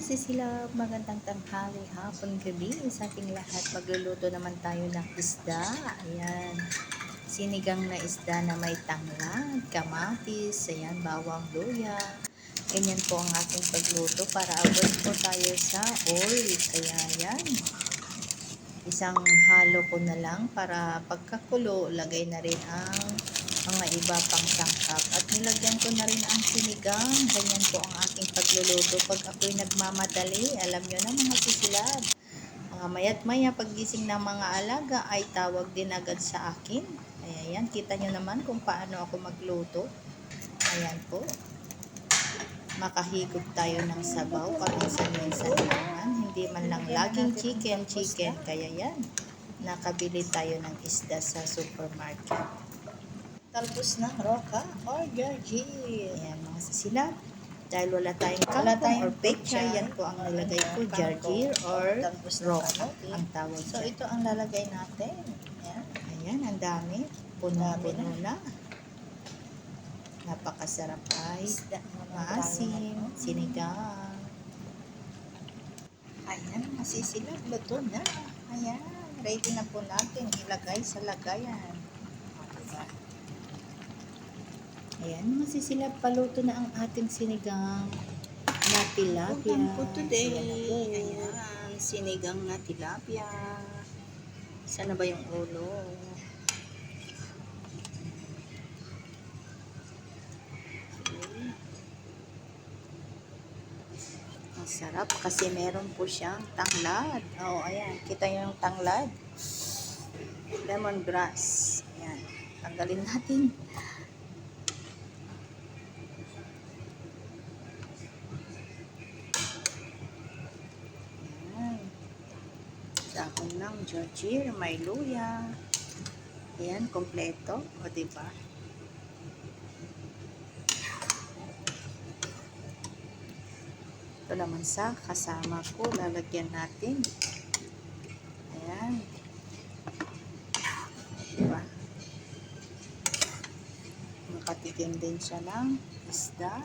masisilap, magandang tanghali, hapon, gabi sa ating lahat. Magluluto naman tayo ng isda. Ayan, sinigang na isda na may tanglad, kamatis, ayan, bawang, luya. Ganyan po ang ating pagluto para avoid po tayo sa oil. Kaya ayan, isang halo ko na lang para pagkakulo, lagay na rin ang mga iba pang sangkap. At nilagyan ko na rin ang sinigang. Ganyan po ang aking pagluluto. Pag ako'y nagmamadali, alam nyo na mga sisilab. Maya't maya paggising ng mga alaga ay tawag din agad sa akin. Ayan, kita nyo naman kung paano ako magluto. Ayan po. Makahigop tayo ng sabaw paminsan-minsan naman. Hindi man lang laging chicken. Kaya yan, nakabili tayo ng isda sa supermarket. Talbos ng roka or Georgie. Ayan mga sisilab. Dahil wala tayong kangkong or pecha, yan po ang nilagay ko, Georgie or roka ang tawag dyan. So ito ang lalagay natin. Ayan, ang dami. Puno-puno na. Napakasarap ay maasim, sinigang. Ayan, masisilap, luto na. Ayan, ready na po natin ilagay sa lagayan. Diba? Ayan, masisilap, paluto na ang ating sinigang na tilapia. Po today. Ayan, sinigang na tilapia. Sana ba yung ulo? Sarap kasi meron po siyang tanglad. Oh, ayan. Kita nyo yung tanglad. Lemongrass. Ayan. Tanggalin natin. Ayan. Dahon ng Georgie. May luya. Ayan, kompleto. O, diba? Ito naman sa kasama ko, lalagyan natin. Ayan. Diba? Makatikim din siya ng isda.